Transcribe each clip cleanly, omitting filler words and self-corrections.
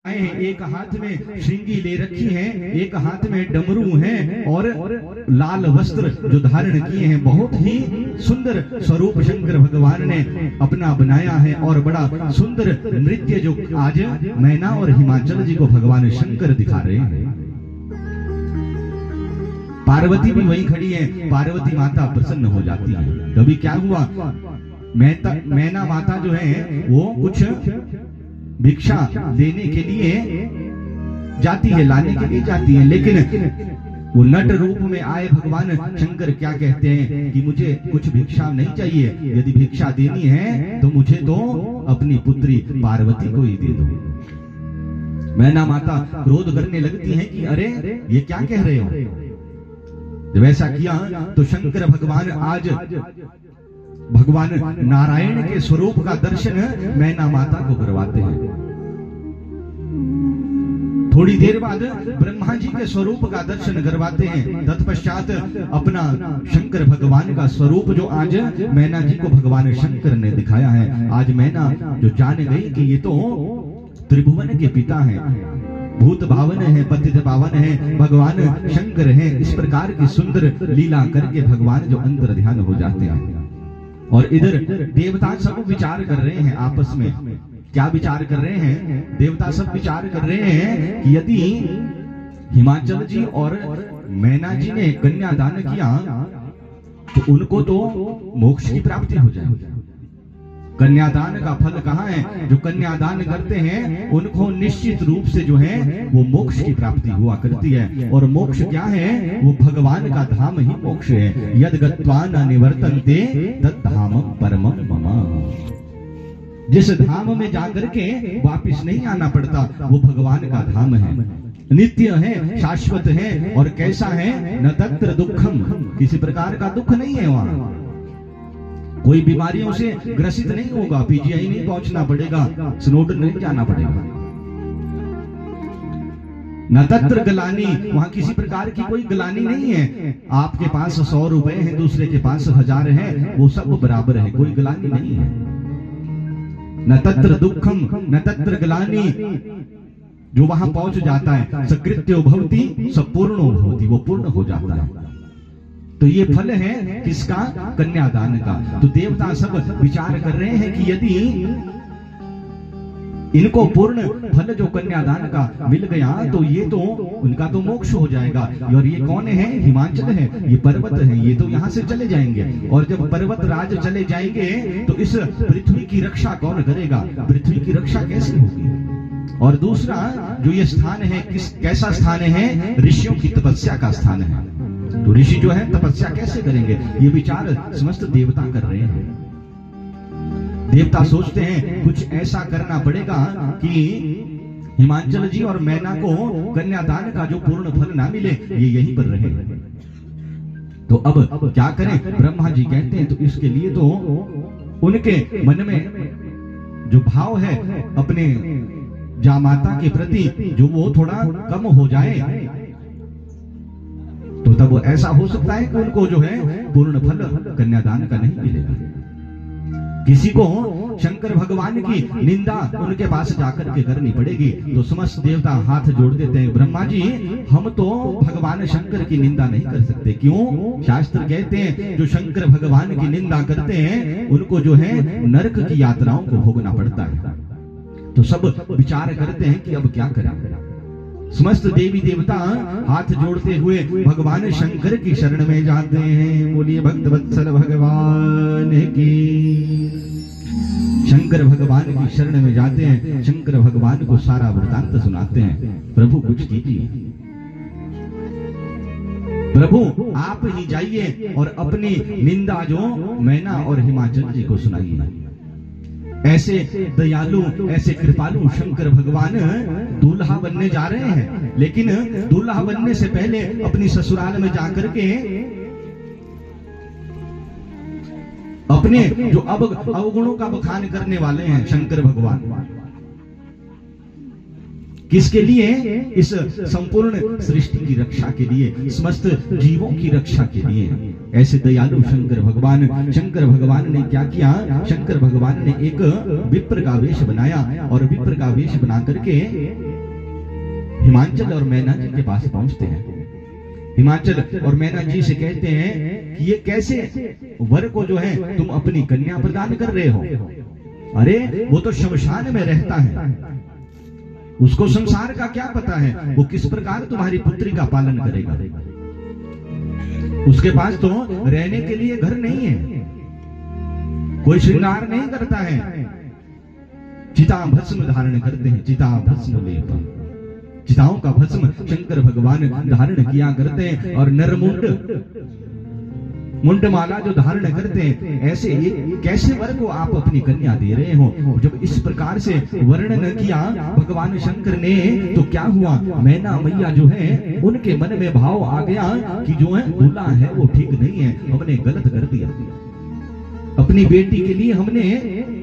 एक हाथ में श्रृंगी ले रखी है, एक हाथ में डमरू है और लाल वस्त्र जो धारण किए हैं। बहुत ही सुंदर स्वरूप शंकर भगवान ने अपना बनाया है और बड़ा सुंदर नृत्य जो आज मैना और हिमाचल जी को भगवान शंकर दिखा रहे हैं। पार्वती भी वहीं खड़ी है। पार्वती माता प्रसन्न हो जाती है। कभी क्या हुआ, मैना माता जो है वो कुछ भिक्षा देने के लिए जाती है, लाने के लिए जाती है, लेकिन वो नट रूप में आए भगवान शंकर क्या कहते हैं कि मुझे कुछ भिक्षा नहीं चाहिए, यदि भिक्षा देनी है तो मुझे तो अपनी पुत्री पार्वती को ही दे दो। मैना माता क्रोध करने लगती है कि अरे ये क्या कह रहे हो। जब ऐसा किया तो शंकर भगवान आज भगवान नारायण के स्वरूप का दर्शन मैना माता को करवाते हैं। थोड़ी देर बाद ब्रह्मा जी के स्वरूप का दर्शन करवाते हैं। तत्पश्चात अपना शंकर भगवान का स्वरूप जो आज मैना जी को भगवान शंकर ने दिखाया है। आज मैना जो जान गई कि ये तो त्रिभुवन के पिता हैं, भूत भावन है, पतित पावन है, भगवान शंकर है। इस प्रकार की सुंदर लीला करके भगवान जो अंतर ध्यान हो जाते हैं। और इधर देवता सब विचार कर रहे हैं आपस में। क्या विचार कर रहे हैं? देवता सब विचार कर रहे हैं कि यदि हिमाचल जी और मैना जी ने कन्यादान किया तो उनको तो मोक्ष की प्राप्ति हो जाएगी। कन्यादान का फल कहाँ है? जो कन्यादान करते हैं उनको निश्चित रूप से जो है वो मोक्ष की प्राप्ति हुआ करती है। और मोक्ष क्या है? वो भगवान का धाम ही मोक्ष है। यद गत्वा न निवर्तन्ते तत् धामं परमं मम। जिस धाम में जाकर के वापिस नहीं आना पड़ता वो भगवान का धाम है, नित्य है, शाश्वत है। और कैसा है? न तत्र दुखम, किसी प्रकार का दुख नहीं है वहां। कोई बीमारियों से ग्रसित नहीं होगा, पीजीआई नहीं पहुंचना पड़ेगा, स्नोडन नहीं जाना पड़ेगा। न तत्र गलानी, वहां किसी प्रकार की कोई गलानी नहीं है। आपके पास 100 रुपए हैं, दूसरे के पास 1000 है, वो सब बराबर है, कोई गलानी नहीं है। न तत्र दुखम न तत्र गलानी। जो वहां पहुंच जाता है सकृत्यो भवति सपूर्णो भवति, वो पूर्ण हो जाता है। तो ये फल है किसका? कन्यादान का। तो देवता सब विचार कर रहे हैं कि यदि इनको पूर्ण फल जो कन्यादान का मिल गया तो ये तो उनका तो मोक्ष हो जाएगा। और ये कौन है? हिमाचल है, ये पर्वत है, ये तो यहाँ से चले जाएंगे। और जब पर्वत राज चले जाएंगे तो इस पृथ्वी की रक्षा कौन करेगा? पृथ्वी की रक्षा कैसे होगी? और दूसरा जो ये स्थान है कैसा स्थान है? ऋषियों की तपस्या का स्थान है। तो ऋषि जो है तपस्या कैसे करेंगे? ये विचार समस्त देवता कर रहे हैं। देवता सोचते हैं कुछ ऐसा करना पड़ेगा कि हिमाचल जी और मैना को कन्यादान का जो पूर्ण फल ना मिले, ये यहीं पर रहे। तो अब क्या करें? ब्रह्मा जी कहते हैं तो इसके लिए तो उनके मन में जो भाव है अपने जामाता के प्रति जो वो थोड़ा कम हो जाए, तो तब ऐसा हो सकता है कि उनको जो है पूर्ण फल कन्यादान का नहीं मिलेगा। किसी को शंकर भगवान की निंदा उनके पास जाकर के करनी पड़ेगी। तो समस्त देवता हाथ जोड़ देते हैं, ब्रह्मा जी हम तो भगवान शंकर की निंदा नहीं कर सकते। क्यों? शास्त्र कहते हैं जो शंकर भगवान की निंदा करते हैं उनको जो है नरक की यात्राओं को भोगना पड़ता है। तो सब विचार करते हैं कि अब क्या करें। समस्त देवी देवता हाथ जोड़ते हुए भगवान शंकर की शरण में जाते हैं। बोलिए भक्त वत्सल भगवान की। शंकर भगवान की शरण में जाते हैं, शंकर भगवान को सारा वृतांत सुनाते हैं। प्रभु कुछ कीजिए, प्रभु आप ही जाइए और अपनी निंदा जो मैना और हिमाचल जी को सुनाइए। ऐसे दयालु ऐसे कृपालु शंकर भगवान दूल्हा बनने जा रहे हैं, लेकिन दूल्हा बनने से पहले अपनी ससुराल में जाकर के अपने जो अवगुणों का बखान करने वाले हैं शंकर भगवान। किसके लिए? इस संपूर्ण सृष्टि की रक्षा के लिए, समस्त जीवों की रक्षा के लिए। ऐसे दयालु शंकर भगवान ने क्या किया? शंकर भगवान ने एक विप्र का वेश बनाया और विप्र का वेश बना करके हिमाचल और मैना जी के पास पहुंचते हैं। हिमाचल और मैना जी से कहते हैं कि ये कैसे वर को जो है तुम अपनी कन्या प्रदान कर रहे हो? अरे वो तो शमशान में रहता है, उसको संसार का क्या पता है, वो किस प्रकार तुम्हारी पुत्री का पालन करेगा? उसके पास तो रहने के लिए घर नहीं है, कोई श्रृंगार नहीं करता है, चिता भस्म धारण करते हैं, चिता भस्म लेप, चिताओं का भस्म शंकर भगवान धारण किया करते हैं और मुंडमाला जो धारण करते हैं। ऐसे ये कैसे वर को आप अपनी कन्या दे रहे हो? जब इस प्रकार से वर्णन किया भगवान शंकर ने तो क्या हुआ? मैना मैया जो है उनके मन में भाव आ गया कि जो है दूल्हा है वो ठीक नहीं है, हमने गलत कर दिया, अपनी बेटी के लिए हमने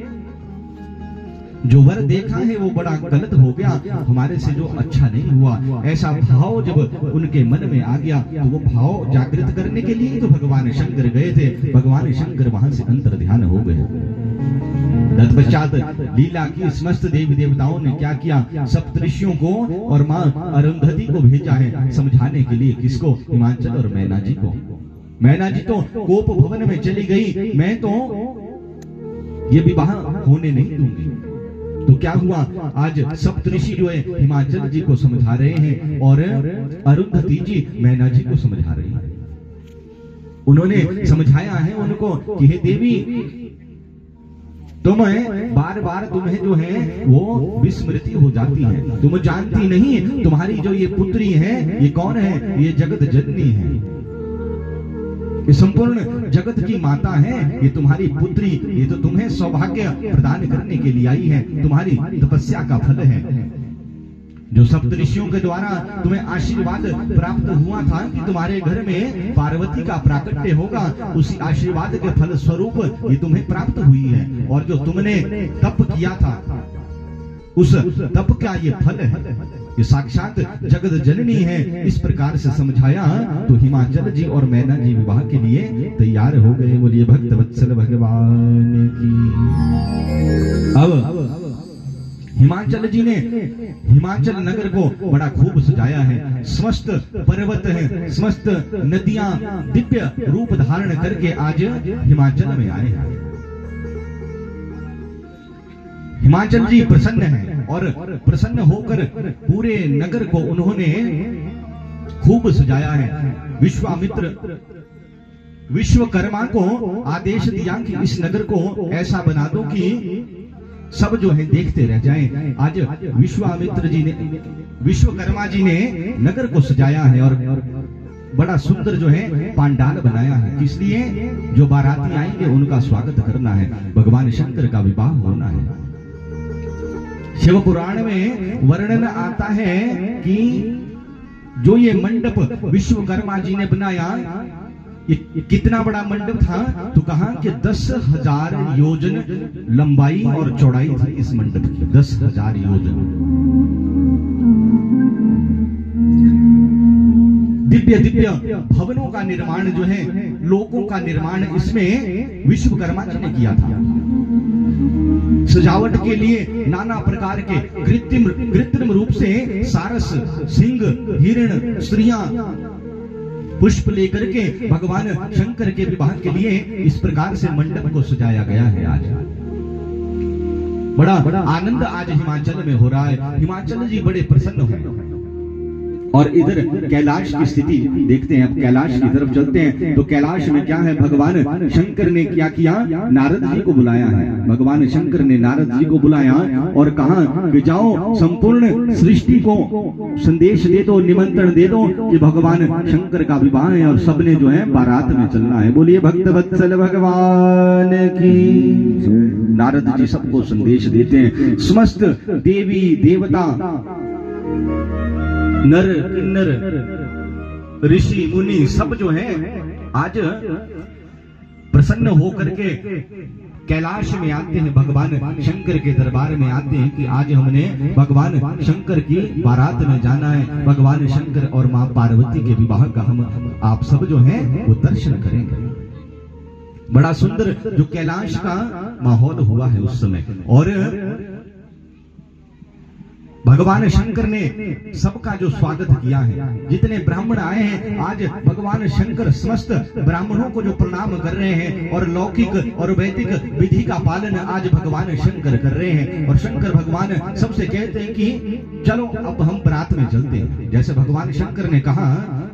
जो वर देखा है वो बड़ा गलत हो गया, हमारे से जो अच्छा नहीं हुआ। ऐसा भाव जब उनके मन में आ गया तो वो भाव जागृत करने के लिए तो भगवान शंकर गए थे। भगवान शंकर वहां से अंतर ध्यान हो गए। तत्पश्चात लीला की समस्त देवी देवताओं ने क्या किया? सप्तऋषियों को और मां अरुंधति को भेजा है समझाने के लिए। किसको? हिमाचल और मैना जी को। मैना जी तो कोप भवन में चली गई, मैं तो ये विवाह होने नहीं दूंगी। तो क्या हुआ? आज सप्तऋषि जो है हिमाचल जी को समझा रहे हैं और अरुंधति जी मैना जी को समझा रही है। उन्होंने समझाया है उनको कि हे देवी, तुम्हें बार बार तुम्हें जो है वो विस्मृति हो जाती है, तुम जानती नहीं तुम्हारी जो ये पुत्री है ये कौन है? ये जगत जननी है, ये संपूर्ण जगत की माता है, ये तुम्हारी पुत्री, ये तो तुम्हें सौभाग्य प्रदान करने के लिए आई है, तुम्हारी तपस्या का फल है। जो सप्तऋषियों के द्वारा तुम्हें आशीर्वाद प्राप्त हुआ था कि तुम्हारे घर में पार्वती का प्राकट्य होगा, उसी आशीर्वाद के फल स्वरूप ये तुम्हें प्राप्त हुई है। और जो तुमने तप किया था उस तप का ये फल है, ये साक्षात जगत जननी है। इस प्रकार से समझाया तो हिमाचल जी और मैना जी विवाह के लिए तैयार हो गए। बोलिए भक्त वत्सल भगवान की। अब हिमाचल जी ने हिमाचल नगर को बड़ा खूब सजाया है। समस्त पर्वत है, समस्त नदियां दिव्य रूप धारण करके आज हिमाचल में आए हैं। हिमाचल जी प्रसन्न है और प्रसन्न होकर पूरे नगर को उन्होंने खूब सजाया है। विश्वामित्र विश्वकर्मा को आदेश दिया कि इस नगर को ऐसा बना दो कि सब जो है देखते रह जाएं। आज विश्वकर्मा जी ने नगर को सजाया है और बड़ा सुंदर जो है पांडाल बनाया है। इसलिए जो बाराती आएंगे उनका स्वागत करना है, भगवान शंकर का विवाह होना है। शिव पुराण में वर्णन आता है कि जो ये मंडप विश्वकर्मा जी ने बनाया, ये कितना बड़ा मंडप था? तो कहा कि 10,000 योजन लंबाई और चौड़ाई थी इस मंडप की, 10,000 योजन। दिव्य दिव्य भवनों का निर्माण जो है, लोकों का निर्माण इसमें विश्वकर्मा जी ने किया था। सजावट के लिए नाना प्रकार के कृत्रिम रूप से सारस, सिंह, हिरण, स्त्रियां पुष्प लेकर के भगवान शंकर के विवाह के लिए इस प्रकार से मंडप को सजाया गया है। आज बड़ा आनंद आज हिमाचल में हो रहा है। हिमाचल जी बड़े प्रसन्न हैं। और इधर कैलाश की स्थिति देखते हैं। अब कैलाश की तरफ चलते हैं तो कैलाश में क्या है? भगवान शंकर ने क्या किया? नारद जी को बुलाया है। भगवान शंकर ने नारद जी को बुलाया और कहा कि जाओ संपूर्ण सृष्टि को संदेश दे दो, निमंत्रण दे दो कि भगवान शंकर का विवाह है और सबने जो है बारात में चलना है। बोलिए भक्त वत्सल भगवान की। नारद जी सबको संदेश देते हैं। समस्त देवी देवता, नर किन्नर, ऋषि मुनि सब जो है आज प्रसन्न होकर के कैलाश में आते हैं, भगवान शंकर के दरबार में आते हैं कि आज हमने भगवान शंकर की बारात में जाना है, भगवान शंकर और मां पार्वती के विवाह का हम आप सब जो है वो दर्शन करेंगे। बड़ा सुंदर जो कैलाश का माहौल हुआ है उस समय, और भगवान शंकर ने सबका जो स्वागत किया है, जितने ब्राह्मण आए हैं आज भगवान शंकर समस्त ब्राह्मणों को जो प्रणाम कर रहे हैं, और लौकिक और वैदिक विधि का पालन आज भगवान शंकर कर रहे हैं। और शंकर भगवान सबसे कहते हैं कि चलो अब हम बारात में चलते हैं। जैसे भगवान शंकर ने कहा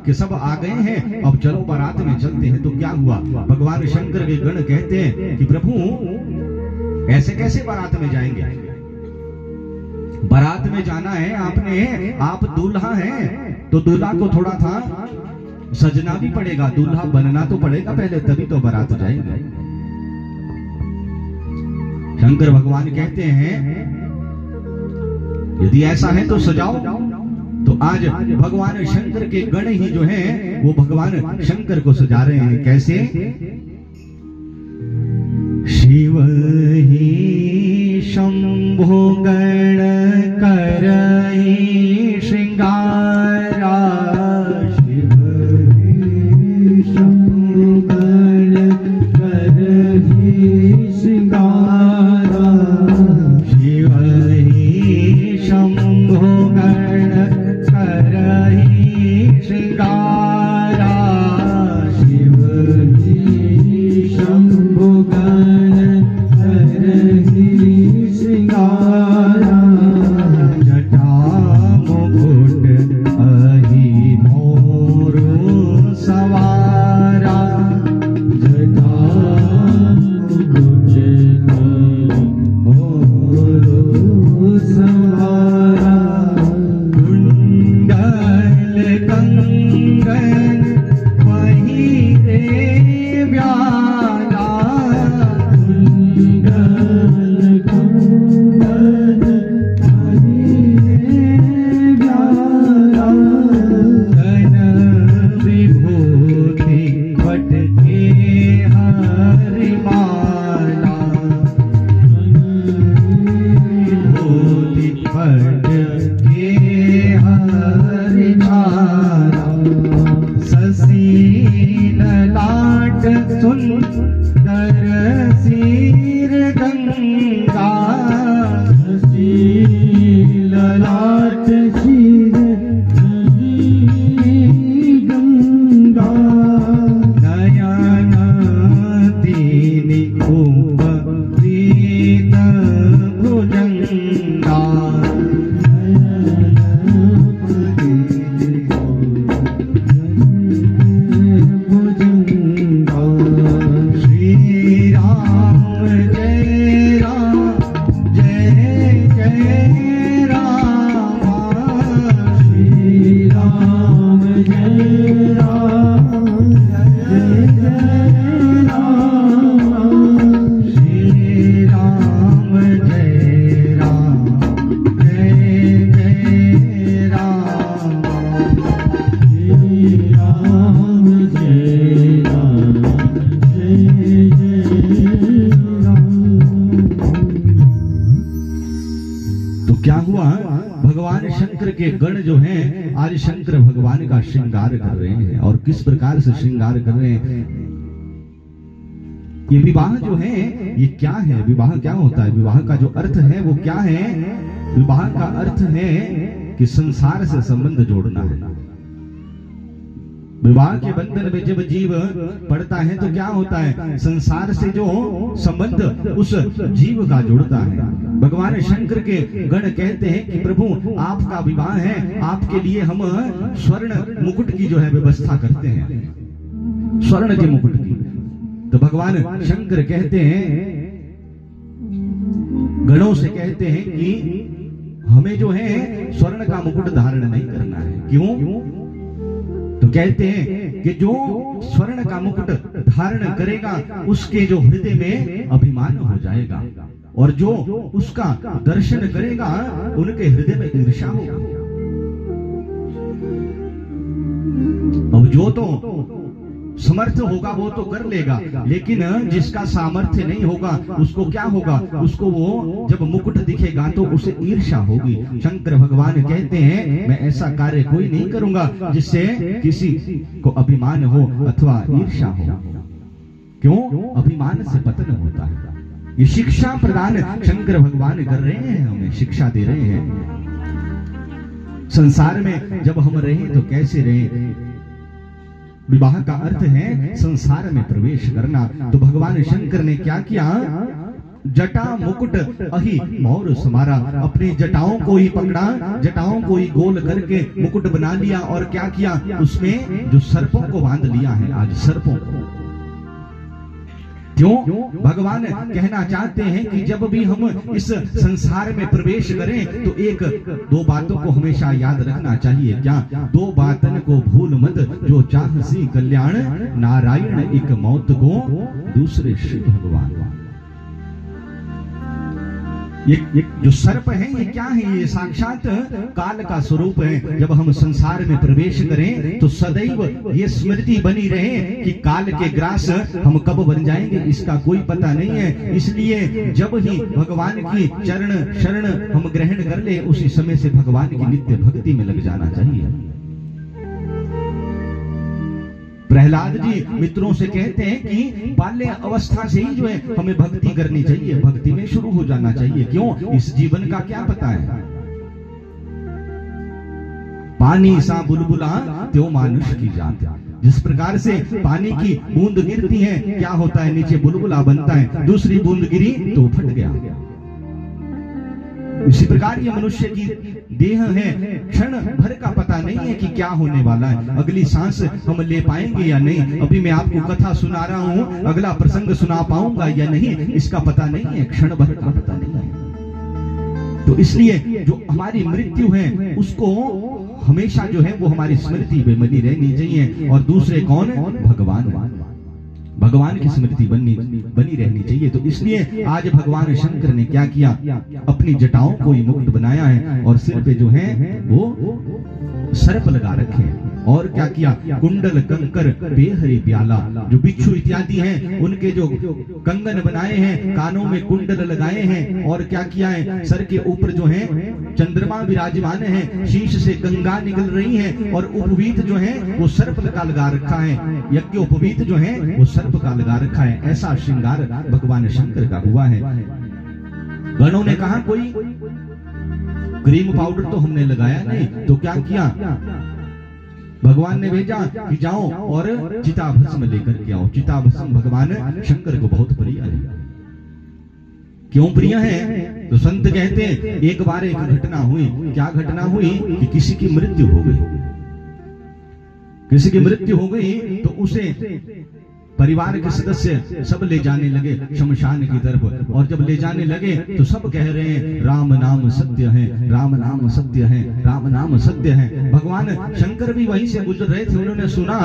कि सब आ गए हैं, अब चलो बारात में चलते हैं, तो क्या हुआ, भगवान शंकर के गण कहते हैं कि प्रभु ऐसे कैसे बारात में जाएंगे, बारात में जाना है, आप दूल्हा हैं तो दूल्हा को थोड़ा था सजना भी पड़ेगा, दूल्हा बनना तो पड़ेगा पहले, तभी तो बारात जाएंगे। शंकर भगवान कहते हैं यदि ऐसा है तो सजाओ। तो आज भगवान शंकर के गण ही जो हैं वो भगवान शंकर को सजा रहे हैं। कैसे? शिव ही शंभो गण करहि श्रृंगारा, शिव ही शंभो गण करहि श्रृंगारा, शिव ही शंभो गण करहि श्रृंगारा, शिव ही शंभो गण करहि श्रृंगारा, जटा मुकुट अहि मोर सवारा, जटा मुकुट अहि मोर सवारा, कुंडल कंगन पहिरे व्याला, कुंडल कंगन पहिरे व्याला, धन विभूति पटके हरि माला, विभूति पटके हरि माला, शशि ललाट सुंदर सिर गंगा, शशि ललाट सिर गंगा, नयन दीनि उपरीत भुजंगा, श्री राम जय राम जय जय राम, श्री राम जय राम जय जय राम, श्री राम जय राम जय जय राम, श्री राम जय राम जय जय राम। तो क्या हुआ, भगवान शंकर के गण जो हैं आज शंकर भगवान का श्रृंगार कर रहे हैं। और किस प्रकार से श्रृंगार कर रहे हैं, ये विवाह जो है ये क्या है, विवाह क्या होता है, विवाह का जो अर्थ है वो क्या है, विवाह का अर्थ है कि संसार से संबंध जोड़ना है। विवाह के बंधन में जब जीव पड़ता है तो क्या होता है, संसार से जो संबंध उस जीव का जुड़ता है। भगवान शंकर के गण कहते हैं कि प्रभु आपका विवाह है, आपके लिए हम स्वर्ण मुकुट की जो है व्यवस्था करते हैं, स्वर्ण के मुकुट की। तो भगवान शंकर कहते हैं, गणों से कहते हैं कि हमें जो है स्वर्ण का मुकुट धारण नहीं करना है। क्यों? तो कहते हैं कि जो स्वर्ण का मुकुट धारण करेगा उसके जो हृदय में अभिमान हो जाएगा, और जो उसका दर्शन करेगा उनके हृदय में ईर्ष्या होगा। अब जो तो समर्थ होगा वो तो कर लेगा, लेकिन जिसका सामर्थ्य नहीं होगा उसको क्या होगा? उसको वो जब मुकुट दिखेगा तो उसे ईर्ष्या होगी। शंकर भगवान कहते हैं मैं ऐसा कार्य कोई नहीं करूंगा जिससे किसी को अभिमान हो अथवा ईर्ष्या हो। क्यों? अभिमान से पतन होता है। ये शिक्षा प्रदान शंकर भगवान कर रहे हैं, हमें शिक्षा दे रहे हैं। संसार में जब हम रहे तो कैसे रहे? विवाह का अर्थ है संसार में प्रवेश करना। तो भगवान शंकर ने क्या किया? जटा मुकुट अहि मोर समारा, अपनी जटाओं को ही पकड़ा, जटाओं को ही गोल करके मुकुट बना लिया और क्या किया? उसमें जो सर्पों को बांध लिया है, आज सर्पों को। क्यों? भगवान कहना चाहते हैं कि जब भी हम इस संसार में प्रवेश करें तो एक दो बातों को हमेशा याद रखना चाहिए। क्या? दो बातन को भूल मत, जो चाहसी कल्याण, नारायण एक मौत को, दूसरे श्री भगवान। ये जो सर्प है ये क्या है? ये साक्षात काल का स्वरूप है। जब हम संसार में प्रवेश करें तो सदैव ये स्मृति बनी रहे कि काल के ग्रास हम कब बन जाएंगे इसका कोई पता नहीं है। इसलिए जब ही भगवान की चरण शरण हम ग्रहण कर ले उसी समय से भगवान की नित्य भक्ति में लग जाना चाहिए। प्रहलाद जी मित्रों से कहते हैं कि बाल्य अवस्था से ही जो है हमें भक्ति करनी चाहिए, भक्ति में शुरू हो जाना चाहिए। क्यों? इस जीवन का क्या पता है। पानी सा बुलबुला त्यो मानुष की जात। जिस प्रकार से पानी की बूंद गिरती है क्या होता है? नीचे बुलबुला बनता है, दूसरी बूंद गिरी तो फट गया। इसी प्रकार ये मनुष्य की देह है, क्षण भर का पता नहीं है कि क्या होने वाला है, अगली सांस हम ले पाएंगे या नहीं। अभी मैं आपको कथा सुना रहा हूँ, अगला प्रसंग सुना पाऊंगा या नहीं इसका पता नहीं है, क्षण भर का पता नहीं है। तो इसलिए जो हमारी मृत्यु है उसको हमेशा जो है वो हमारी स्मृति में बनी रहनी चाहिए। और दूसरे कौन? भगवान। भगवान की स्मृति बनी रहनी चाहिए। तो इसलिए आज भगवान शंकर ने क्या किया? अपनी जटाओं को ही मुकुट बनाया है और सिर पे जो है वो सर्प लगा रखे हैं। और क्या किया? कुंडल कंकर बेहरी प्याला, जो बिच्छू इत्यादि हैं उनके जो कंगन बनाए हैं, कानों में कुंडल लगाए हैं। और क्या किया है? सर के ऊपर जो है चंद्रमा विराजमान है, शीश से गंगा निकल रही है और उपवीत जो है वो सर्प का लगा रखा है, यज्ञ उपवीत जो है वो सर्प का लगा रखा है। ऐसा श्रृंगार भगवान शंकर का हुआ है। गणों ने कहा कोई क्रीम पाउडर तो हमने लगाया नहीं, तो क्या किया? भगवान ने भेजा कि जाओ और चिताभस्म लेकर के आओ। चिताभस्म भगवान शंकर को बहुत प्रिय है। क्यों प्रिय है? तो संत कहते हैं एक बार एक घटना हुई। क्या घटना हुई? कि किसी की मृत्यु हो गई। किसी की मृत्यु हो गई तो उसे परिवार के सदस्य सब ले जाने लगे शमशान की तरफ। और जब ले जाने लगे तो सब कह रहे हैं राम नाम सत्य है, राम नाम सत्य है, राम नाम सत्य है। भगवान शंकर भी वहीं से गुजर रहे थे, उन्होंने सुना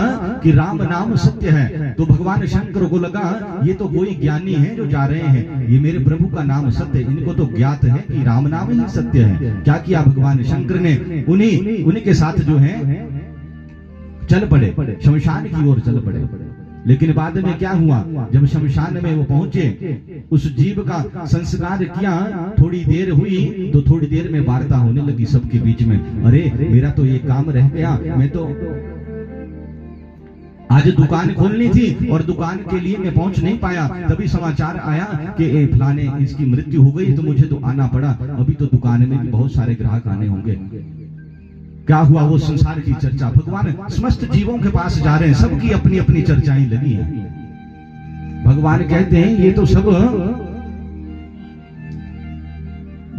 कि राम नाम सत्य है। तो भगवान शंकर को लगा ये तो कोई ज्ञानी है जो जा रहे हैं, ये मेरे प्रभु का नाम सत्य है, इनको तो ज्ञात है कि राम नाम ही सत्य है। क्या किया भगवान शंकर ने? उन्हीं के साथ जो है चल पड़े, शमशान की ओर चल पड़े। लेकिन बाद में क्या हुआ? जब शमशान में वो पहुंचे, उस जीव का संस्कार किया, थोड़ी देर हुई तो थोड़ी देर में वार्ता होने लगी सबके बीच में। अरे मेरा तो ये काम रह गया, मैं तो आज दुकान खोलनी थी और दुकान के लिए मैं पहुंच नहीं पाया। तभी समाचार आया कि फलाने इसकी मृत्यु हो गई तो मुझे तो आना पड़ा। अभी तो दुकान में भी बहुत सारे ग्राहक आने होंगे। क्या हुआ? it संसार की चर्चा। भगवान समस्त जीवों के पास जा रहे हैं, सबकी अपनी अपनी चर्चाएं लगी हैं। भगवान कहते हैं ये तो सब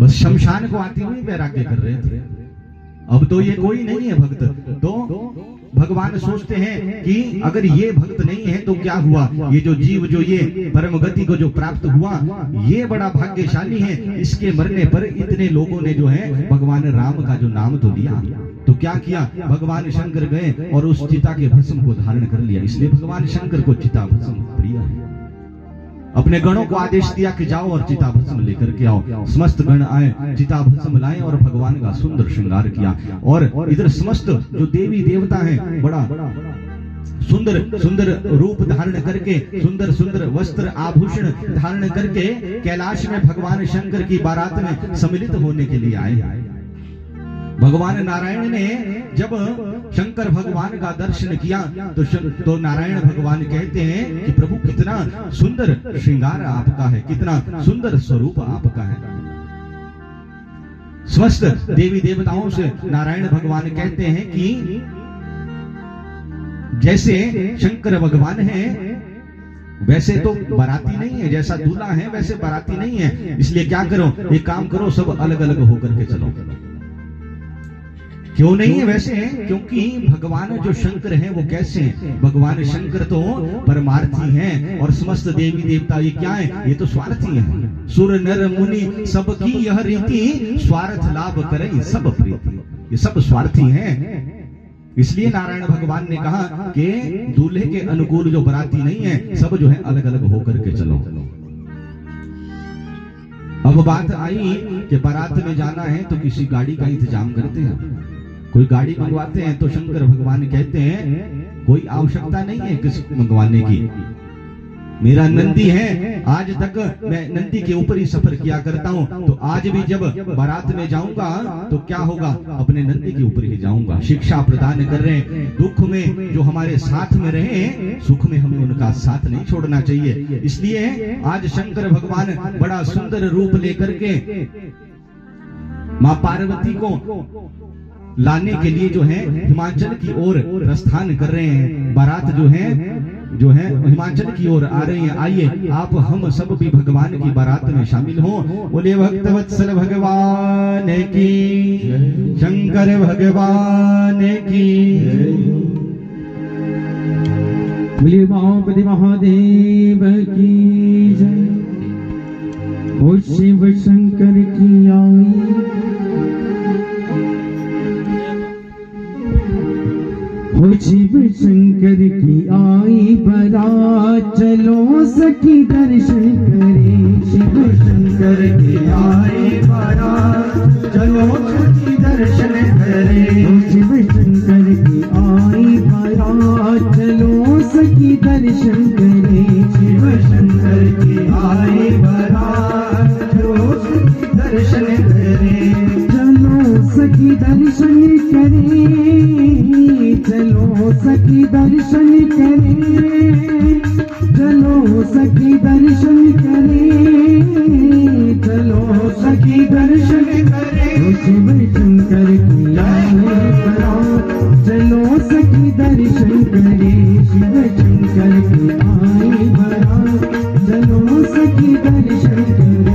बस शमशान को आती हुई वैराग्य कर रहे थे, अब तो ये कोई नहीं है भक्त। तो भगवान सोचते हैं कि अगर ये भक्त नहीं है तो क्या हुआ? ये जो जीव जो ये परम गति को जो प्राप्त हुआ ये बड़ा भाग्यशाली है। इसके मरने पर इतने लोगों ने जो है भगवान राम का जो नाम तो लिया। तो क्या किया? भगवान शंकर गए और उस चिता के भस्म को धारण कर लिया। इसलिए भगवान शंकर को चिता भस्म प्रिय है। अपने गणों को आदेश दिया कि जाओ और चिता भस्म लेकर के आओ। समस्त गण आए, चिता भस्म लाए और भगवान का सुंदर श्रृंगार किया। और इधर समस्त जो देवी देवता हैं बड़ा सुंदर सुंदर रूप धारण करके, सुंदर सुंदर वस्त्र आभूषण धारण करके कैलाश में भगवान शंकर की बारात में सम्मिलित होने के लिए आए। भगवान नारायण ने जब शंकर भगवान का दर्शन किया तो नारायण भगवान कहते हैं कि प्रभु कितना सुंदर श्रृंगार आपका है, कितना सुंदर स्वरूप आपका है। समस्त देवी देवताओं से नारायण भगवान कहते हैं कि जैसे शंकर भगवान है वैसे तो बाराती नहीं है, जैसा दूल्हा है वैसे बाराती नहीं है, इसलिए क्या करो, एक काम करो, सब अलग अलग होकर के चलो। क्यों नहीं है वैसे है? क्योंकि भगवान जो शंकर हैं वो कैसे हैं? भगवान शंकर तो परमार्थी हैं और समस्त देवी देवता ये क्या है? ये तो स्वार्थी हैं। सुर नर मुनि सबकी यह रीति, स्वार्थ लाभ करें सब प्रीति। ये सब स्वार्थी हैं। इसलिए नारायण भगवान ने कहा कि दूल्हे के अनुकूल जो बराती नहीं है, सब जो है अलग अलग होकर के चलो। अब बात आई कि बारात में जाना है तो किसी गाड़ी का इंतजाम करते हैं, कोई गाड़ी मंगवाते हैं। तो शंकर भगवान कहते हैं कोई आवश्यकता नहीं है किसी मंगवाने की, मेरा नंदी है, आज तक मैं नंदी के ऊपर ही सफर किया करता हूँ, तो आज भी जब बारात में जाऊंगा तो क्या होगा, अपने नंदी के ऊपर ही जाऊंगा। शिक्षा प्रदान कर रहे हैं, दुख में जो हमारे साथ में रहे, सुख में हमें उनका साथ नहीं छोड़ना चाहिए। इसलिए आज शंकर भगवान बड़ा सुंदर रूप लेकर के माँ पार्वती को लाने के लिए जो है हिमाचल की ओर प्रस्थान कर रहे हैं। बारात जो है हिमाचल की ओर आ रही है। आइए आप हम सब भी भगवान की बारात में शामिल हो। बोले भक्तवत्सल भगवान की, शंकर भगवान की, बोले महापति महादेव की जय। ओ शिव शंकर की आई, ओ शिव शंकर की आई बारात, चलो सखी दर्शन करे। शिव शंकर की आई बारात, चलो सखी दर्शन करे। ओ शिव शंकर की आई बारात, चलो सखी दर्शन करे। शिव शंकर की आई बारात, चलो सखी दर्शन करे। चलो सखी दर्शन करे, चलो सखी दर्शन करे, चलो सखी दर्शन करे, चलो सखी दर्शन करे। शिव शंकर की आई बारात, चलो सखी दर्शन करे। शिव शंकर की आई बारात, चलो सखी दर्शन करे।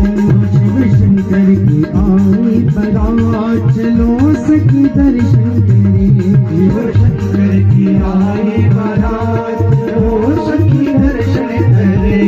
शिव शंकर की आई बारात, चलो सखी दर्शन करे। शिव शंकर की आई बारात, चलो सखी दर्शन करे।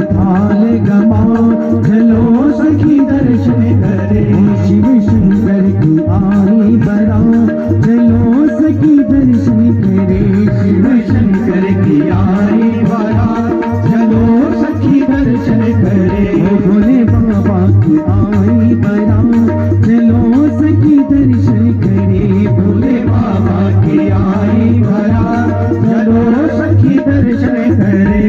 थाल गमा चलो सखी दर्शन करे शिव शंकर की आई बरा चलो सखी दर्शन करे शिव शंकर की आई बरा चलो सखी दर्शन करे भोले बाबा की आई बरा चलो सखी दर्शन करे भोले बाबा की आई बरा चलो सखी दर्शन करे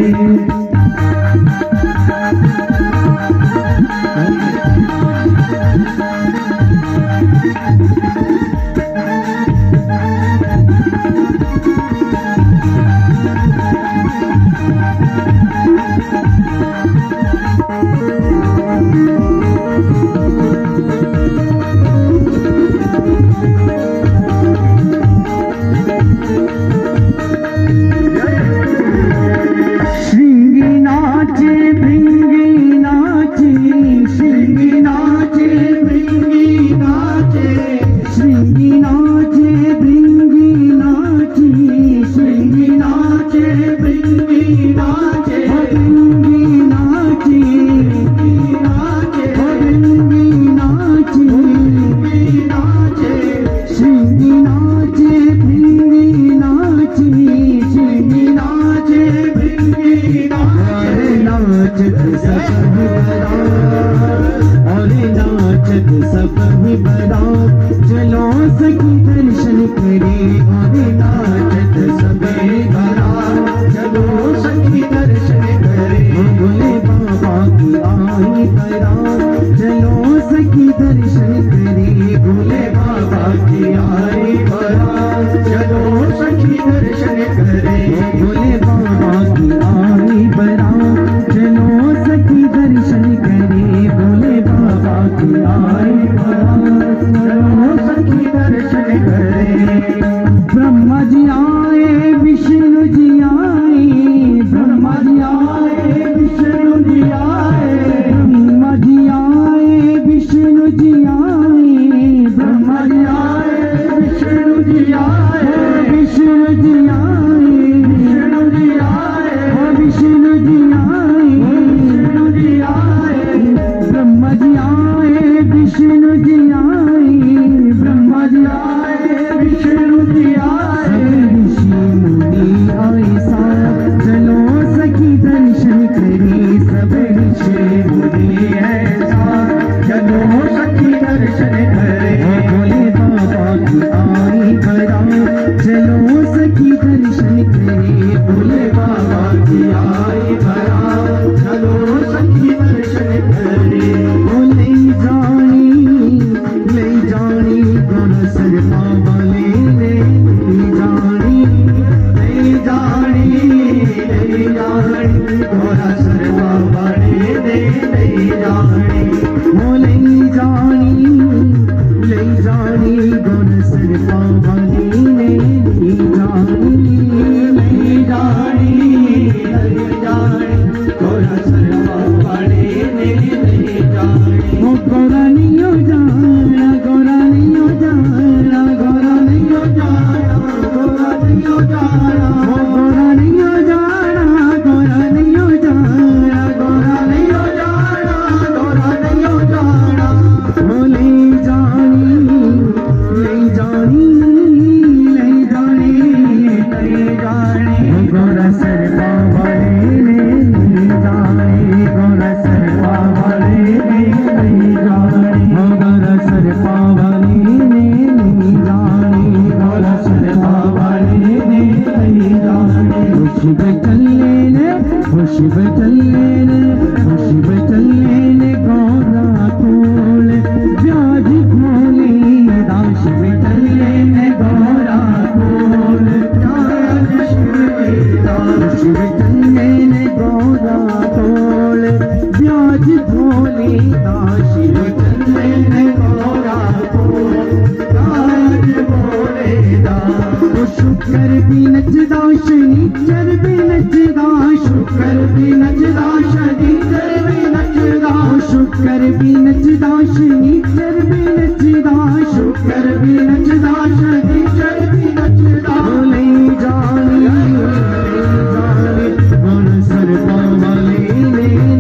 ले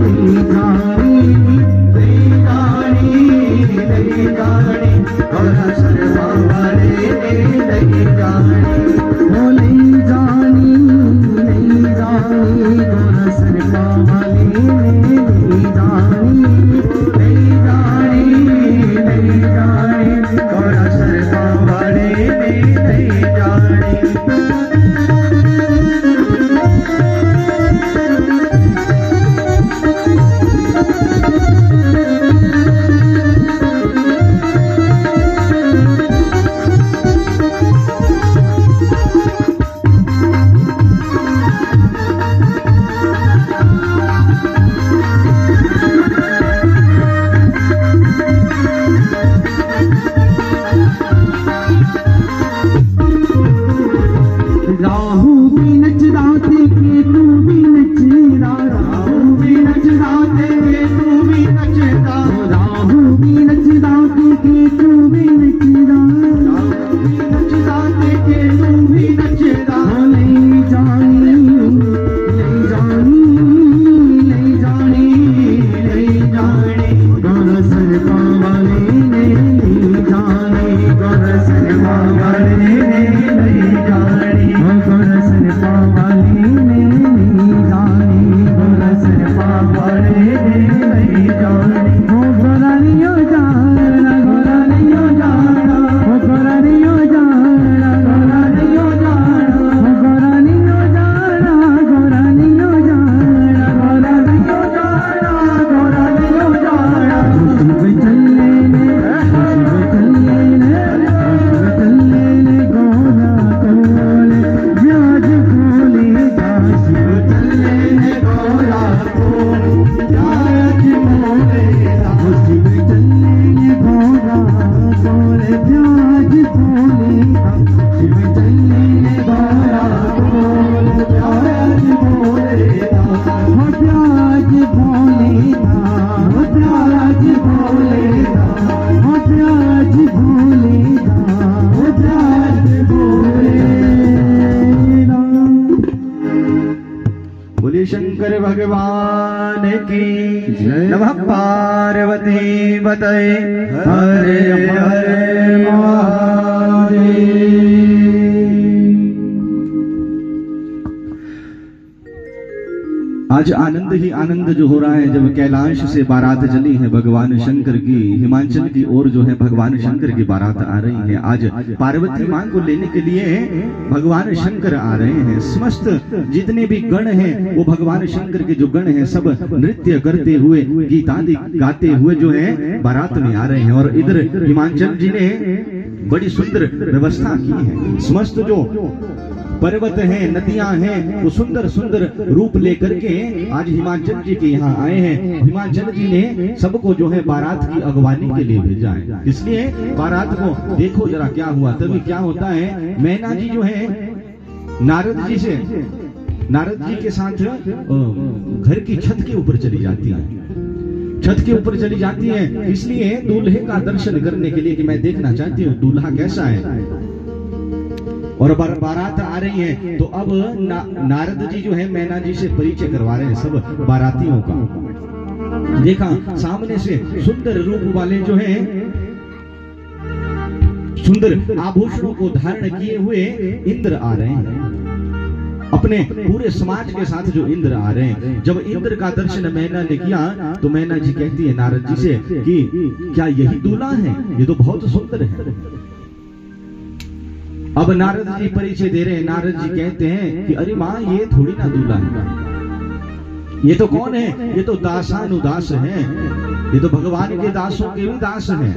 ने नहीं जाने गोरा सरपा बड़े ने नहीं जाने हो गोरा नहीं हो जाना गोरा नहीं हो जाना हो गोरा नहीं हो जाना गोरा नहीं हो जाना हो गोरा नहीं हो जाना गोरा नहीं हो जाना गोरा नहीं हो जाना गोरा नहीं हो जाना शिव चलने ने गोरा कोले ब्याज बोले शिव चलने ने गोरा कोले ब्याज बोले शिव चलने ने गोरा कोले ब्याज बोले शिव चलने ने गोरा कोले ब्याज बोले हो ब्याज बोले हो ब्याज बोले हो ब्याज बोले हो ब्याज बोले। बोलिए शंकर भगवान की जय। नमः पार्वती बतए हरे हरे महादेव। आज आनंद ही आनंद जो हो रहा है जब कैलाश से बारात चली है भगवान शंकर की, हिमाचल की ओर जो है भगवान शंकर की बारात आ रही है। आज पार्वती मां को लेने के लिए भगवान शंकर आ रहे हैं। समस्त जितने भी गण हैं वो भगवान शंकर के जो गण हैं सब नृत्य करते हुए गीत आदि गाते हुए जो है बारात में आ रहे हैं। और इधर हिमाचल जी ने बड़ी सुंदर व्यवस्था की है। समस्त जो पर्वत हैं, नदियां हैं, वो सुंदर सुंदर रूप लेकर के आज हिमाचल जी के यहाँ आए हैं। हिमाचल जी ने सबको जो है बारात की अगवानी के लिए भेजा है। इसलिए बारात को देखो जरा क्या हुआ। तभी क्या होता है, मैना जी जो है नारद जी के साथ घर की छत के ऊपर चली जाती है। छत के ऊपर चली जाती है इसलिए दूल्हे का दर्शन करने के लिए कि मैं देखना चाहती हूँ दूल्हा कैसा है। और बारात आ रही है तो अब नारद जी जो है मैना जी से परिचय करवा रहे हैं सब बारातियों का। देखा सामने से सुंदर रूप वाले जो हैं, सुंदर आभूषणों को धारण किए हुए इंद्र आ रहे हैं। अपने पूरे समाज के साथ जो इंद्र आ रहे हैं। जब इंद्र का दर्शन मैना ने किया तो मैना जी कहती है नारद जी से कि क्या यही दूल्हा है? ये तो बहुत सुंदर है। अब नारद जी परिचय दे रहे हैं। नारद जी कहते हैं कि अरे माँ ये थोड़ी ना दूल्हा है, ये तो कौन है? ये तो दासानुदास है, ये तो भगवान के दासों के भी दास हैं।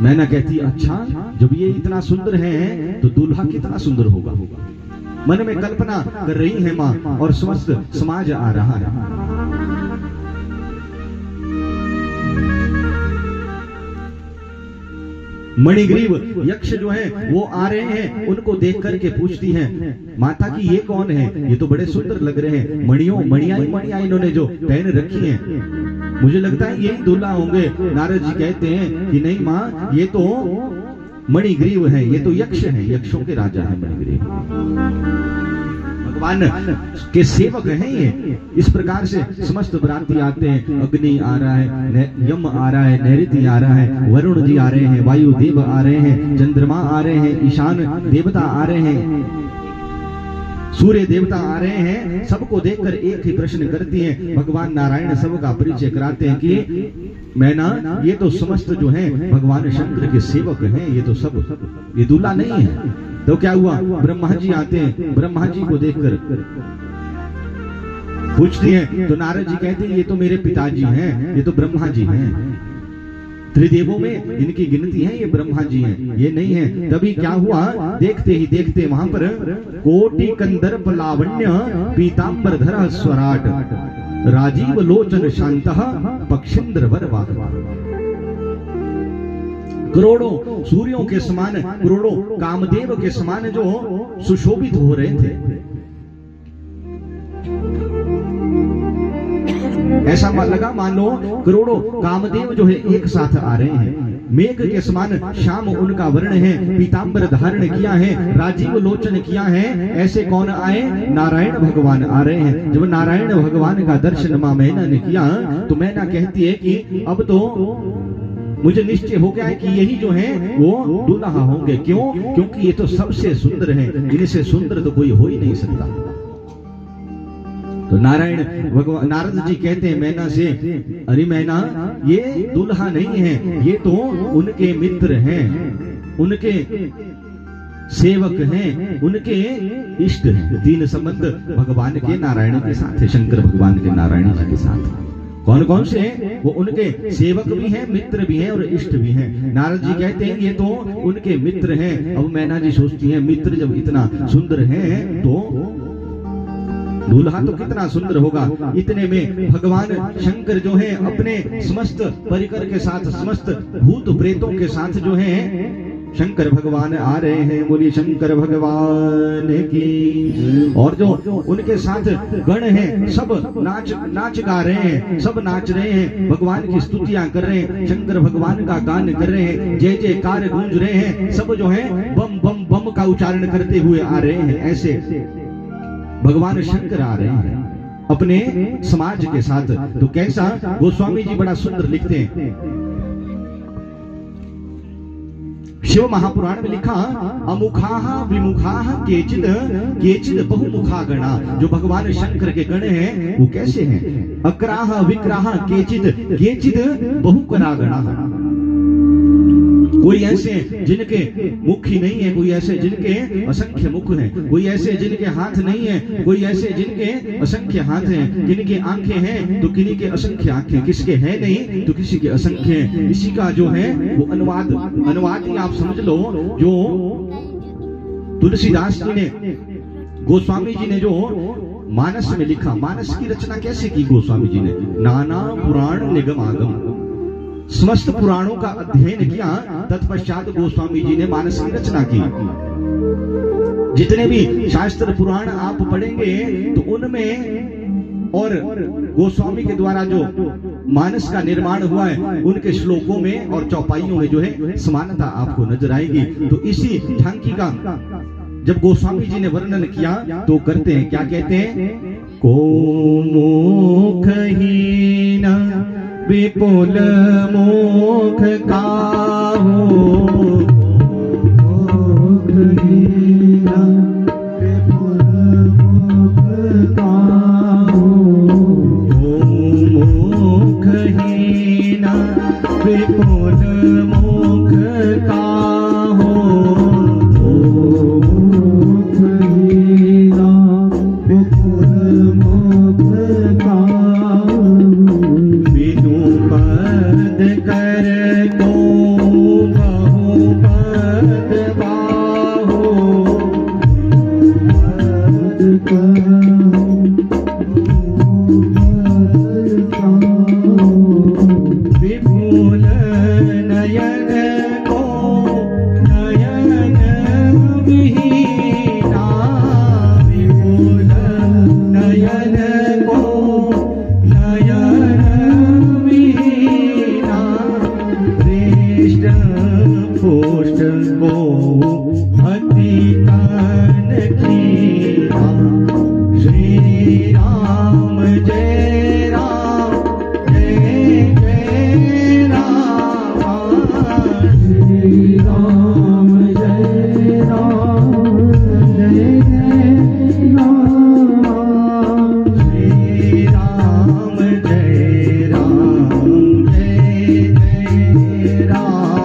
मैना कहती अच्छा जब ये इतना सुंदर है तो दूल्हा कितना सुंदर होगा। मन में कल्पना कर रही है माँ और समस्त समाज आ रहा है। मणिग्रीव यक्ष जो है वो आ रहे हैं। उनको देख करके पूछती हैं माता की ये कौन है? ये तो बड़े सुंदर लग रहे हैं। मणियां इन्होंने जो पहन रखी हैं, मुझे लगता है यही दूल्हा होंगे। नारद जी कहते हैं कि नहीं माँ ये तो मणिग्रीव है, ये तो यक्ष है, यक्षों के राजा है मणिग्रीव, भगवान के सेवक हैं ये। इस प्रकार से समस्त बराती आते हैं। अग्नि आ रहा है, यम आ रहा है, नैऋति आ रहा है, वरुण जी आ रहे हैं, वायु देव आ रहे हैं, चंद्रमा आ रहे हैं, ईशान देवता आ रहे हैं, सूर्य देवता आ रहे हैं। सबको देखकर एक ही प्रश्न करती हैं। भगवान नारायण सबका परिचय कराते हैं कि मैना ये तो समस्त जो है भगवान शंकर के सेवक हैं, ये तो सब ये दूल्हा नहीं है। तो क्या हुआ, ब्रह्मा जी आते हैं। ब्रह्मा जी को देखकर पूछती हैं तो नारद जी कहते हैं ये तो मेरे पिताजी हैं, ये तो ब्रह्मा जी हैं। त्रिदेवों में इनकी गिनती है, ये ब्रह्मा जी हैं, ये नहीं है। तभी क्या हुआ, देखते ही देखते वहां पर कोटि कंदर्प लावण्य पीतांबर धर स्वराट राजीव लोचन शांत पक्षिंद्र वरवाह। करोड़ों सूर्यों के समान, करोड़ों कामदेव के समान जो सुशोभित हो रहे थे। ऐसा लगा मानो करोड़ों कामदेव जो है एक साथ आ रहे हैं। मेघ के समान श्याम उनका वर्ण है, पीतांबर धारण किया है, राजीव लोचन किया है। ऐसे कौन आए? नारायण भगवान आ रहे हैं। जब नारायण भगवान का दर्शन मां मैना ने किया तो मैना कहती है कि अब तो मुझे निश्चय हो गया है कि यही जो है वो दूल्हा होंगे। क्यों? क्योंकि ये तो सबसे सुंदर है, इनसे सुंदर तो कोई हो ही नहीं सकता। तो नारायण भगवान नारद जी कहते हैं मैना से, अरे मैना ये दूल्हा नहीं है, ये तो उनके मित्र हैं, उनके सेवक हैं, उनके इष्ट हैं। तीन संबंध भगवान के नारायण के साथ है, शंकर भगवान के नारायण जी के साथ। कौन कौन से हैं? वो उनके सेवक भी हैं, मित्र भी हैं और इष्ट भी हैं। नारद जी कहते हैं ये तो उनके मित्र हैं। अब मैना जी सोचती हैं मित्र जब इतना सुंदर हैं तो दूल्हा तो कितना सुंदर होगा। इतने में भगवान शंकर जो है अपने समस्त परिकर के साथ, समस्त भूत प्रेतों के साथ जो है शंकर भगवान आ रहे हैं। बोलिए शंकर भगवान की। और जो उनके साथ गण हैं सब नाच गा रहे हैं, सब नाच रहे हैं, भगवान की स्तुतियां कर रहे हैं, शंकर भगवान का गान कर रहे हैं, जय जयकार गूंज रहे हैं। सब जो है बम बम बम का उच्चारण करते हुए आ रहे हैं। ऐसे भगवान शंकर आ रहे हैं अपने समाज के साथ। तो कैसा? गोस्वामी जी बड़ा सुंदर लिखते हैं, शिव महापुराण में लिखा अमुखाह विमुखाह केचिद केचिद बहुमुखा गणा। जो भगवान शंकर के गण हैं वो कैसे हैं? अक्राह विक्राह केचिद केचिद बहुकरा गणा। कोई ऐसे जिनके मुख ही नहीं है, कोई ऐसे जिनके असंख्य मुख हैं, कोई ऐसे जिनके हाथ नहीं है, कोई ऐसे जिनके असंख्य हाथ हैं, किन्हीं के आंखें हैं तो किन्हीं के असंख्य आंखें, किसके हैं नहीं तो किसी के असंख्य हैं। इसी का जो है वो अनुवाद ही आप समझ लो। जो तुलसीदास जी ने, गोस्वामी जी ने जो मानस में लिखा, मानस की रचना कैसे की गोस्वामी जी ने? नाना पुराण निगम आगम, समस्त पुराणों का अध्ययन किया, तत्पश्चात गोस्वामी जी ने मानस की रचना की। जितने भी शास्त्र पुराण आप पढ़ेंगे तो उनमें और गोस्वामी के द्वारा जो मानस का निर्माण हुआ है उनके श्लोकों में और चौपाइयों में जो है समानता आपको नजर आएगी। तो इसी ढंग का जब गोस्वामी जी ने वर्णन किया तो करते हैं, क्या कहते हैं? को मुखहीन विपुल मुख काहू, मुखहीन विपुल मुख काहू, मुखहीन विपुल मुख काहू, मुखहीन विपुल मुख काहू, पद कर को बहुपद बाहो, पद कहो विपुल नयन को नयन विहीना, विपुल नयन को नयन विहीना, पुष्ट को अति तन कीना। श्री राम जय राम जय जय राम, श्री राम जय राम जय जय राम, श्री राम जय राम जय जय राम,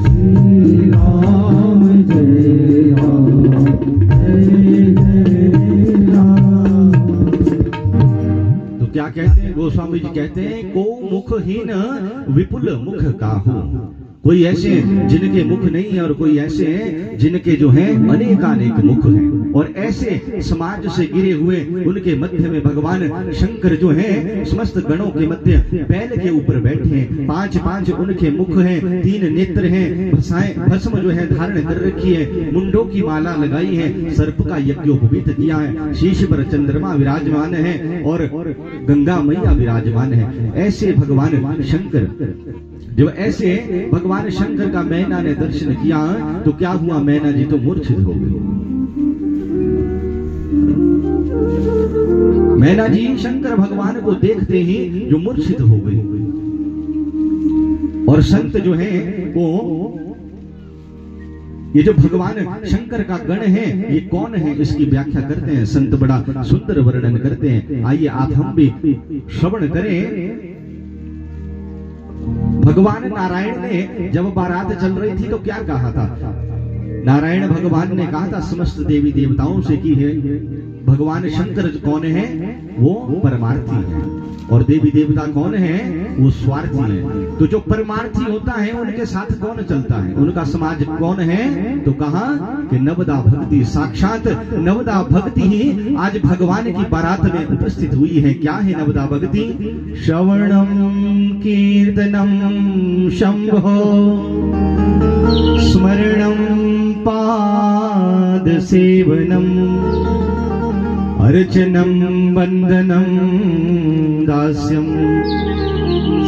श्री राम जय राम जय जय राम। तो क्या कहते हैं गोस्वामी जी? कहते हैं को मुखहीन विपुल मुख काहू। कोई ऐसे जिनके मुख नहीं है और कोई ऐसे हैं जिनके जो है अनेकानेक मुख हैं। और ऐसे समाज से गिरे हुए उनके मध्य में भगवान शंकर जो है समस्त गणों के मध्य बैल के ऊपर बैठे हैं। 5-5 उनके मुख हैं, 3 नेत्र हैं, भस्म जो है धारण कर रखी है, मुंडों की माला लगाई है, सर्प का यज्ञोपवीत किया है, शीश पर चंद्रमा विराजमान है और गंगा मैया विराजमान है। ऐसे भगवान शंकर, जब ऐसे भगवान शंकर का मैना ने दर्शन किया तो क्या हुआ? मैना जी तो मूर्छित हो गई। मैना जी शंकर भगवान को देखते ही जो मूर्छित हो गई। और संत जो है वो ये जो भगवान शंकर का गण है ये कौन है, इसकी व्याख्या करते हैं संत, बड़ा सुंदर वर्णन करते हैं। आइए आप हम भी श्रवण करें। भगवान नारायण ने जब बारात चल रही थी तो क्या कहा था? नारायण भगवान ने कहा था समस्त देवी देवताओं से कि है भगवान शंकर कौन है, वो परमार्थी है, और देवी देवता कौन है, वो स्वार्थी है। तो जो परमार्थी होता है उनके साथ कौन चलता है, उनका समाज कौन है? तो कहा कि नवदा भक्ति, साक्षात नवदा भक्ति ही आज भगवान की बारात में उपस्थित हुई है। क्या है नवदा भक्ति? श्रवणम कीर्तनम शंभो स्मरणम पाद सेवनम अर्चनम वंदनम दास्यम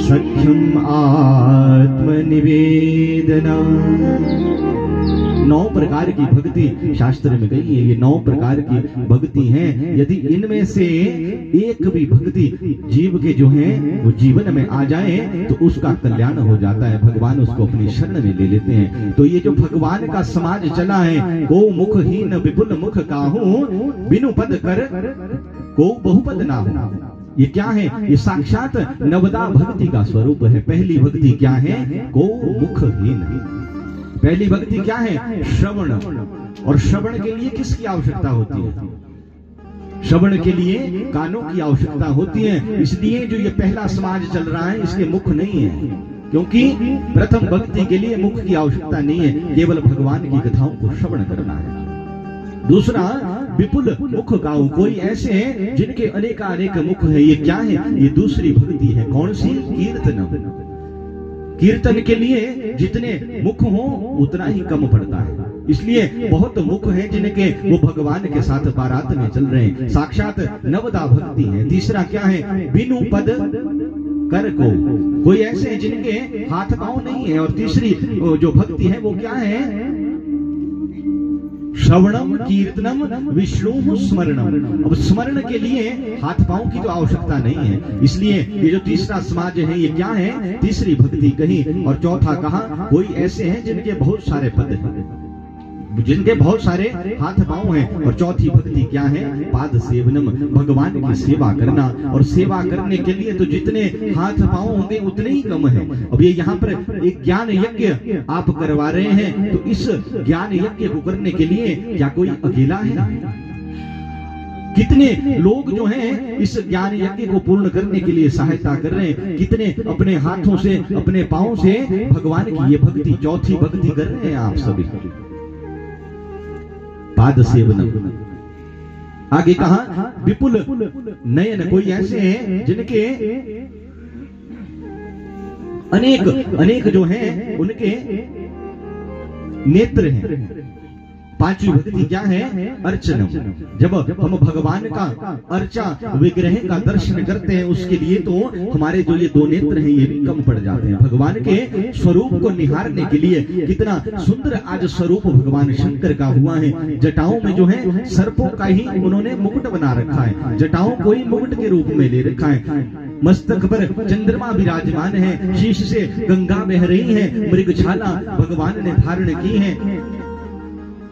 सख्यम आत्मनिवेदना। 9 प्रकार की भक्ति शास्त्र में गई है। ये 9 प्रकार की भक्ति हैं। यदि इनमें से एक भी भक्ति जीव के जो है वो जीवन में आ जाए तो उसका कल्याण हो जाता है, भगवान उसको अपनी शरण में ले लेते हैं। तो ये जो भगवान का समाज चला है, को मुखहीन विपुल मुख काहू बिनु पद कर को बहुपद ना हो, ये क्या है? ये साक्षात नवदा भक्ति का स्वरूप है। पहली भक्ति क्या है? को मुखहीन। पहली भक्ति क्या है? श्रवण। और श्रवण के लिए किसकी आवश्यकता होती है? श्रवण के लिए कानों की आवश्यकता होती है। इसलिए जो ये पहला समाज चल रहा है इसके मुख नहीं है, क्योंकि प्रथम भक्ति के लिए मुख की आवश्यकता नहीं है, केवल भगवान की कथाओं को श्रवण करना है। दूसरा विपुल मुख गाओ, कोई ऐसे हैं जिनके अनेकानेक मुख है। ये क्या है? ये दूसरी भक्ति है। कौन सी? कीर्तन। कीर्तन के लिए जितने मुख हो उतना ही कम पड़ता है, इसलिए बहुत मुख हैं जिनके वो भगवान के साथ बारात में चल रहे हैं। साक्षात नवदा भक्ति है। तीसरा क्या है? बिनु पद कर को, कोई ऐसे हैं जिनके हाथ पांव नहीं है। और तीसरी जो भक्ति है वो क्या है? श्रवणम कीर्तनम विष्णु स्मरणम। अब स्मरण के लिए हाथ पांव की तो आवश्यकता नहीं है, इसलिए ये जो तीसरा समाज है ये क्या है? तीसरी भक्ति कही। और चौथा कहा कोई ऐसे हैं जिनके बहुत सारे पद हैं, जिनके बहुत सारे हाथ पांव हैं। और चौथी भक्ति क्या है? पाद सेवनम, भगवान की सेवा करना। और सेवा करने के लिए तो जितने हाथ पांव होंगे उतने ही कम है। अब ये यहाँ पर एक ज्ञान यज्ञ आप करवा रहे हैं, तो इस ज्ञान यज्ञ को करने के लिए क्या कोई अकेला है? कितने लोग जो हैं इस ज्ञान यज्ञ को पूर्ण करने के लिए सहायता कर रहे हैं, कितने अपने हाथों से अपने पांव से भगवान की ये भक्ति, चौथी भक्ति कर रहे हैं आप सभी। पाद सेवनम। आगे कहा विपुल नयन, कोई ऐसे हैं जिनके अनेक जो हैं उनके नेत्र हैं। पांचवी भक्ति क्या है? अर्चनम। जब हम भगवान का अर्चा विग्रह का दर्शन करते हैं उसके लिए तो हमारे जो ये 2 नेत्र हैं ये भी कम पड़ जाते हैं। भगवान के स्वरूप को निहारने के लिए कितना सुंदर आज स्वरूप भगवान शंकर का हुआ है। जटाओं में जो है सर्पों का ही उन्होंने मुकुट बना रखा है, जटाओं को ही मुकुट के रूप में ले रखा है। मस्तक पर चंद्रमा विराजमान है, शीश से गंगा बह रही है, मृगछाला भगवान ने धारण की है।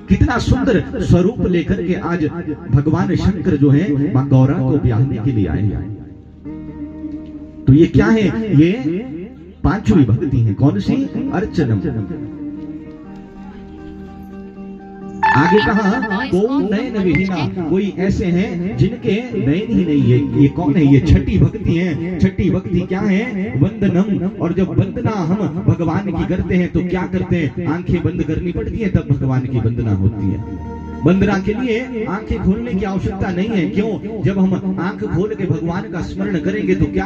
कितना सुंदर स्वरूप लेकर के आज भगवान शंकर जो है मां गौरा को ब्याहने के लिए आए हैं। तो ये क्या है? ये पांचवी भक्ति है। कौन सी? अर्चनम। आगे कहा को नयन विहीना, कोई ऐसे हैं जिनके नयन ही नहीं है। ये कौन है? ये छठी भक्ति है। छठी भक्ति क्या है? वंदनम। और जब वंदना हम भगवान की करते हैं तो क्या करते हैं? आंखें बंद करनी पड़ती है तब भगवान की वंदना होती है। वंदना के लिए आंखें खोलने की आवश्यकता नहीं है। क्यों? जब हम आंख खोल के भगवान का स्मरण करेंगे तो क्या